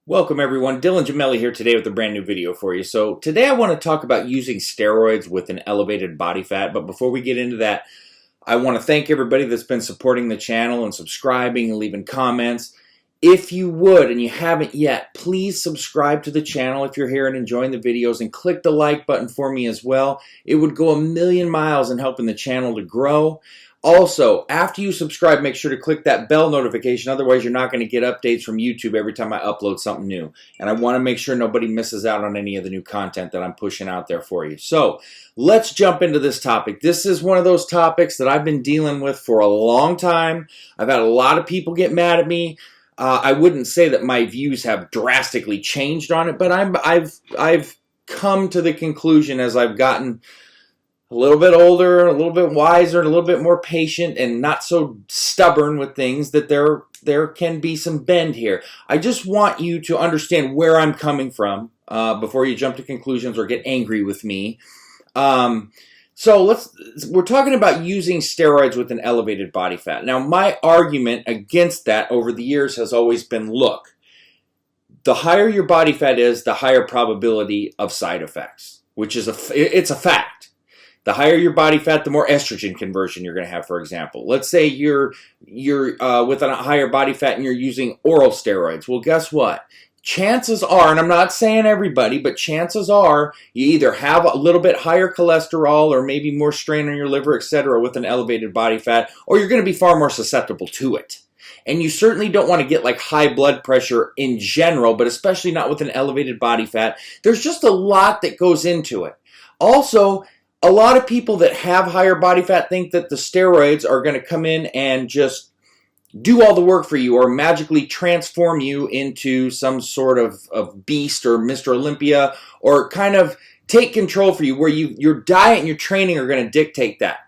Welcome everyone, Dylan Gemelli here today with a brand new video for you. So today I want to talk about using steroids with an elevated body fat, but before we get into that, I want to thank everybody that's been supporting the channel and subscribing and leaving comments. If you would, and you haven't yet, please subscribe to the channel if you're here and enjoying the videos, and click the like button for me as well. It would go a million miles in helping the channel to grow. Also, after you subscribe, make sure to click that bell notification. Otherwise, you're not going to get updates from YouTube every time I upload something new. And I want to make sure nobody misses out on any of the new content that I'm pushing out there for you. So, let's jump into this topic. This is one of those topics that I've been dealing with for a long time. I've had a lot of people get mad at me. I wouldn't say that my views have drastically changed on it, but I've come to the conclusion as I've gotten a little bit older, a little bit wiser, and a little bit more patient and not so stubborn with things that there can be some bend here. I just want you to understand where I'm coming from before you jump to conclusions or get angry with me. So we're talking about using steroids with an elevated body fat. Now, my argument against that over the years has always been, look, the higher your body fat is, the higher probability of side effects, which is it's a fact. The higher your body fat, the more estrogen conversion you're going to have, for example. Let's say you're with a higher body fat and you're using oral steroids. Well, guess what? Chances are, and I'm not saying everybody, but chances are you either have a little bit higher cholesterol or maybe more strain on your liver, etc., with an elevated body fat, or you're going to be far more susceptible to it. And you certainly don't want to get like high blood pressure in general, but especially not with an elevated body fat. There's just a lot that goes into it. Also, a lot of people that have higher body fat think that the steroids are going to come in and just do all the work for you or magically transform you into some sort of beast or Mr. Olympia, or kind of take control for you where your diet and your training are going to dictate that.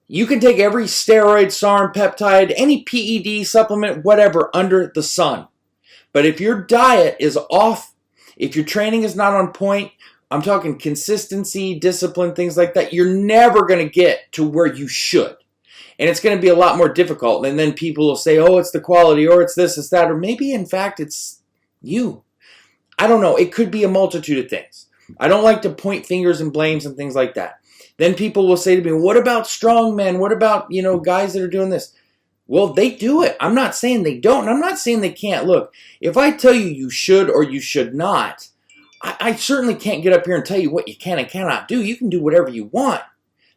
You can take every steroid, SARM, peptide, any PED supplement, whatever, under the sun. But if your diet is off, if your training is not on point, I'm talking consistency, discipline, things like that, you're never going to get to where you should. And it's going to be a lot more difficult. And then people will say, oh, it's the quality, or it's this, it's that, or maybe, in fact, it's you. I don't know. It could be a multitude of things. I don't like to point fingers and blames and things like that. Then people will say to me, what about strong men? What about, guys that are doing this? Well, they do it. I'm not saying they don't. I'm not saying they can't. Look, if I tell you you should or you should not, I certainly can't get up here and tell you what you can and cannot do. You can do whatever you want.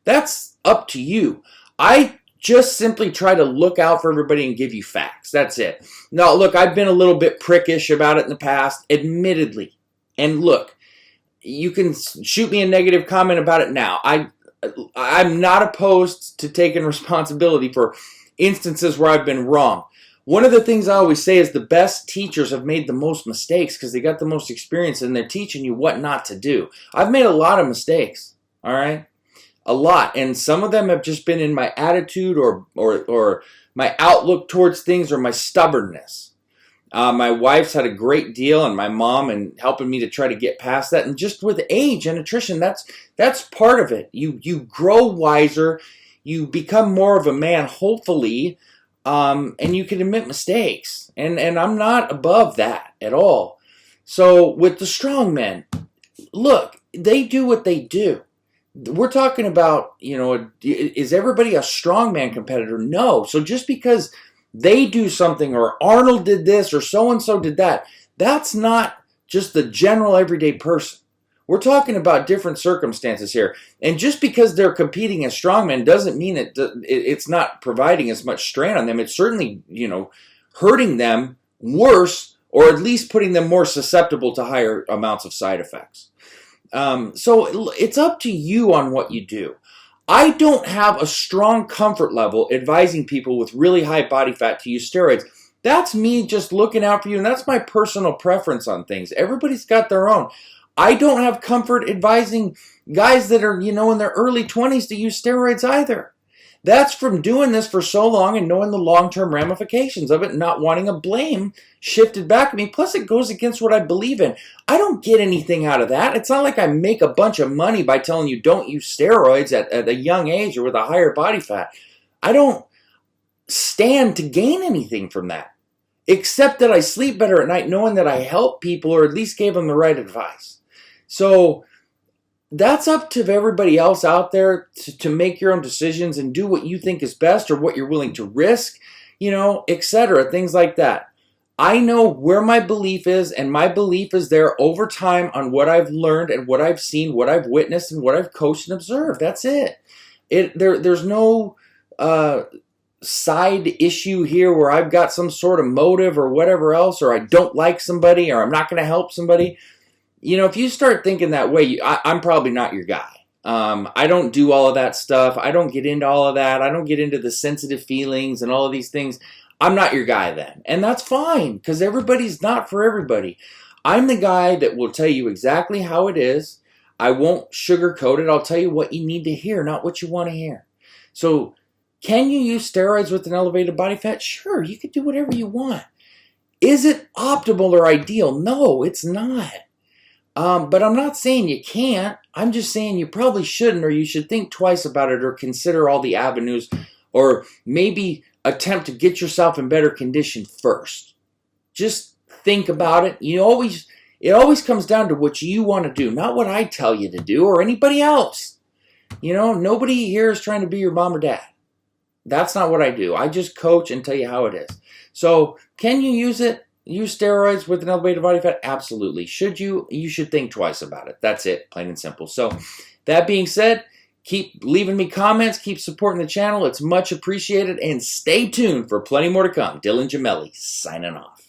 That's up to you. I just simply try to look out for everybody and give you facts. That's it. Now, look, I've been a little bit prickish about it in the past, admittedly. And look, you can shoot me a negative comment about it now. I'm not opposed to taking responsibility for instances where I've been wrong. One of the things I always say is the best teachers have made the most mistakes because they got the most experience and they're teaching you what not to do. I've made a lot of mistakes, all right? A lot. And some of them have just been in my attitude or my outlook towards things or my stubbornness. My wife's had a great deal, and my mom, and helping me to try to get past that. And just with age and attrition, that's part of it. You grow wiser. You become more of a man, hopefully. And you can admit mistakes, and I'm not above that at all. So with the strong men, look, they do what they do. We're talking about, is everybody a strongman competitor? No. So just because they do something, or Arnold did this, or so-and-so did that, that's not just the general everyday person. We're talking about different circumstances here. And just because they're competing as strongmen doesn't mean it's not providing as much strain on them. It's certainly, hurting them worse, or at least putting them more susceptible to higher amounts of side effects. So it's up to you on what you do. I don't have a strong comfort level advising people with really high body fat to use steroids. That's me just looking out for you, and that's my personal preference on things. Everybody's got their own. I don't have comfort advising guys that are, in their early 20s to use steroids either. That's from doing this for so long and knowing the long-term ramifications of it and not wanting a blame shifted back at me. Plus, it goes against what I believe in. I don't get anything out of that. It's not like I make a bunch of money by telling you don't use steroids at a young age or with a higher body fat. I don't stand to gain anything from that. except that I sleep better at night knowing that I help people or at least gave them the right advice. So that's up to everybody else out there to make your own decisions and do what you think is best or what you're willing to risk, etc. Things like that. I know where my belief is, and my belief is there over time on what I've learned and what I've seen, what I've witnessed, and what I've coached and observed. That's it. There's no side issue here where I've got some sort of motive or whatever else, or I don't like somebody, or I'm not going to help somebody. If you start thinking that way, I'm probably not your guy. I don't do all of that stuff. I don't get into all of that. I don't get into the sensitive feelings and all of these things. I'm not your guy then. And that's fine, because everybody's not for everybody. I'm the guy that will tell you exactly how it is. I won't sugarcoat it. I'll tell you what you need to hear, not what you want to hear. So, can you use steroids with an elevated body fat? Sure, you can do whatever you want. Is it optimal or ideal? No, it's not. But I'm not saying you can't. I'm just saying you probably shouldn't, or you should think twice about it, or consider all the avenues, or maybe attempt to get yourself in better condition first. Just think about it. It always comes down to what you want to do, not what I tell you to do or anybody else. Nobody here is trying to be your mom or dad. That's not what I do. I just coach and tell you how it is. So, can you use it? Use steroids with an elevated body fat? Absolutely. Should you? You should think twice about it. That's it, plain and simple. So, that being said, keep leaving me comments, keep supporting the channel. It's much appreciated, and stay tuned for plenty more to come. Dylan Gemelli, signing off.